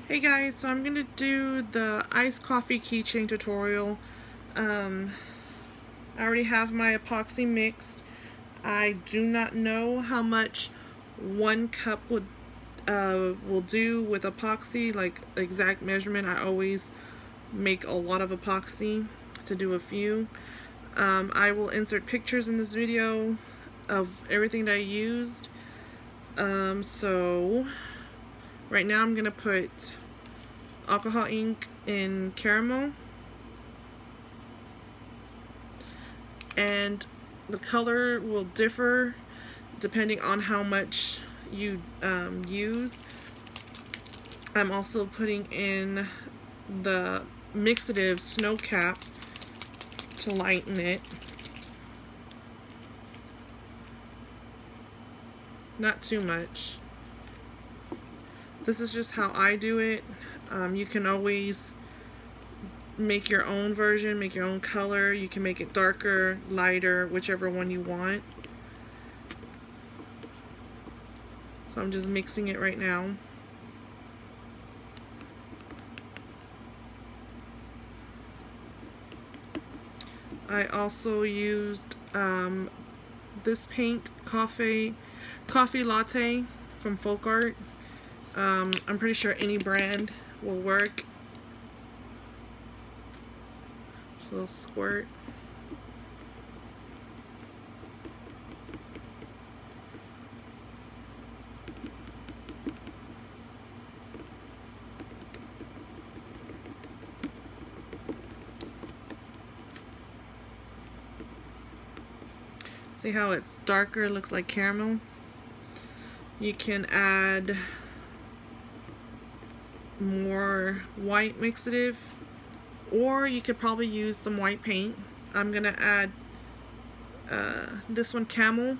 Hey guys, so I'm going to do the iced coffee keychain tutorial. I already have my epoxy mixed. I do not know how much 1 cup will do with epoxy, like exact measurement. I always make a lot of epoxy to do a few. I will insert pictures in this video of everything that I used. So right now I'm going to put alcohol ink in caramel, and the color will differ depending on how much you use. I'm also putting in the mixative snow cap to lighten it. Not too much. This is just how I do it. You can always make your own version, make your own color. You can make it darker, lighter, whichever one you want. So I'm just mixing it right now. I also used this paint, coffee latte from Folk Art. I'm pretty sure any brand will work. Just a little squirt. See how it's darker, looks like caramel? You can add more white mixative, or you could probably use some white paint. I'm gonna add this one, Camel.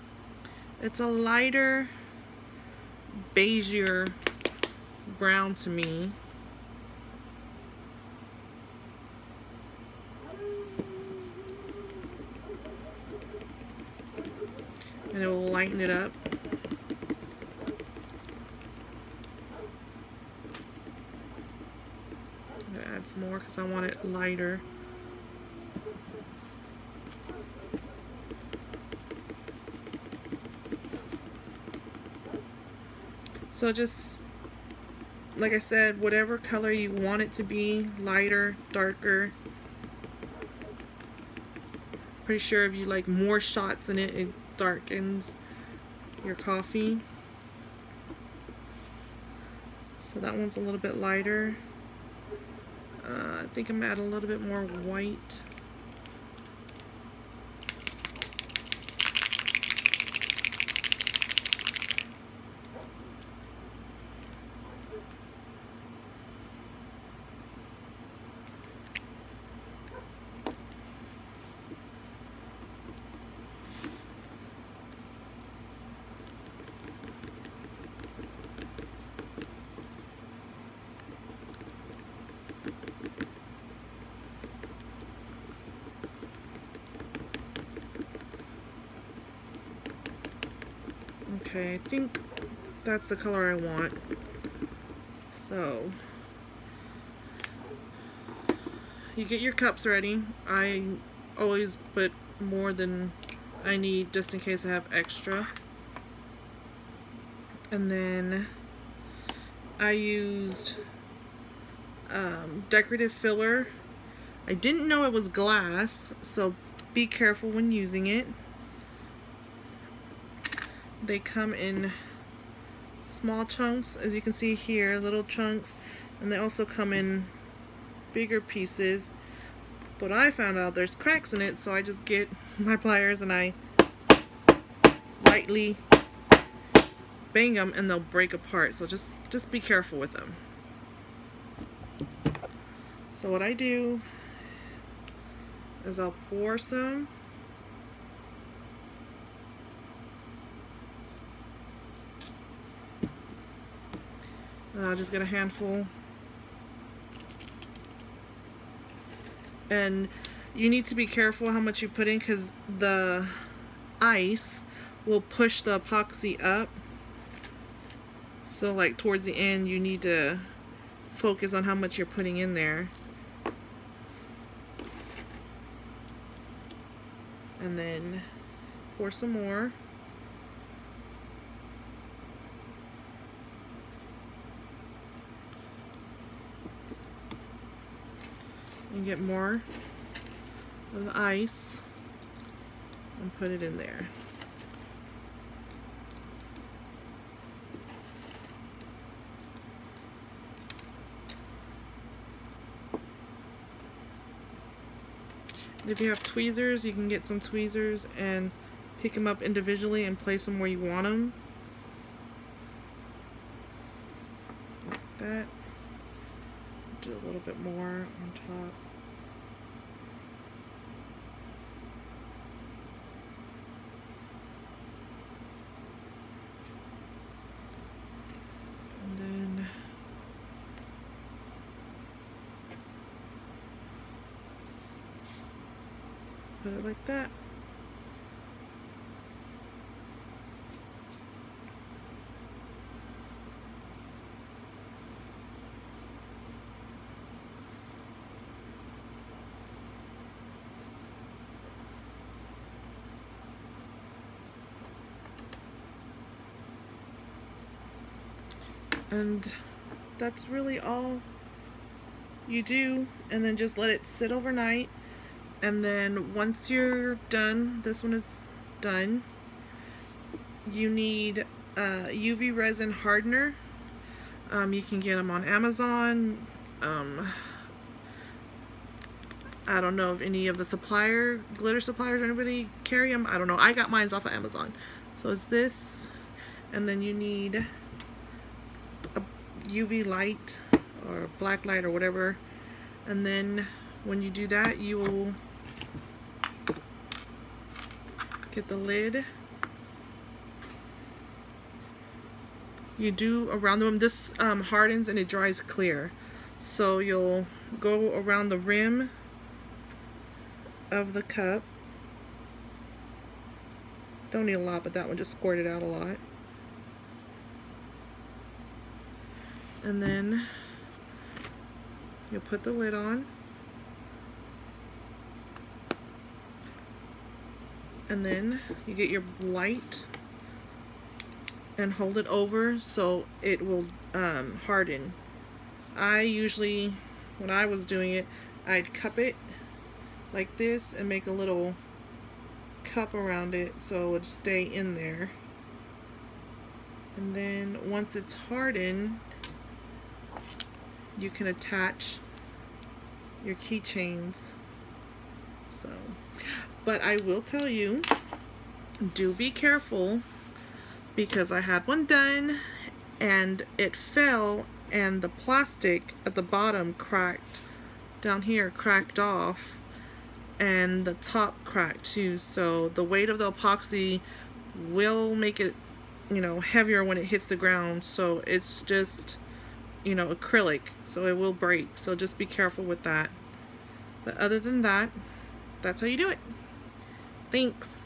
It's a lighter beigeier brown to me. And it will lighten it up. I'm gonna add some more because I want it lighter. So just, like I said, whatever color you want it to be, lighter, darker. Pretty sure if you like more shots in it, it darkens your coffee. So that one's a little bit lighter. I think I'm gonna add a little bit more white. Okay, I think that's the color I want. So you get your cups ready. I always put more than I need just in case I have extra. And then I used decorative filler. I didn't know it was glass, so be careful when using it. They come in small chunks, as you can see here, little chunks, and they also come in bigger pieces. But I found out there's cracks in it, so I just get my pliers and I lightly bang them and they'll break apart. So just be careful with them. So what I do is I'll pour some. I'll just get a handful. And you need to be careful how much you put in because the ice will push the epoxy up. So like towards the end you need to focus on how much you're putting in there. And then pour some more. And get more of the ice and put it in there. If you have tweezers, you can get some tweezers and pick them up individually and place them where you want them. Like that. Do a little bit more on top. And then put it like that. And that's really all you do, and then just let it sit overnight. And then once you're done, this one is done, you need a UV resin hardener. You can get them on Amazon. I don't know if any of the glitter suppliers or anybody carry them. I don't know. I got mine off of Amazon. So it's this, and then you need a UV light or black light or whatever. And then when you do that, you will get the lid. You do around them. This hardens and it dries clear. So you'll go around the rim of the cup. Don't need a lot, but that one just squirted out a lot. And then you'll put the lid on. And then you get your light and hold it over so it will harden. I usually, when I was doing it, I'd cup it like this and make a little cup around it so it would stay in there. And then once it's hardened, you can attach your keychains. So, but I will tell you, do be careful, because I had one done and it fell and the plastic at the bottom cracked, down here cracked off, and the top cracked too. So the weight of the epoxy will make it, you know, heavier when it hits the ground. So it's just, you know, acrylic, so it will break. So just be careful with that. But other than that, that's how you do it. Thanks.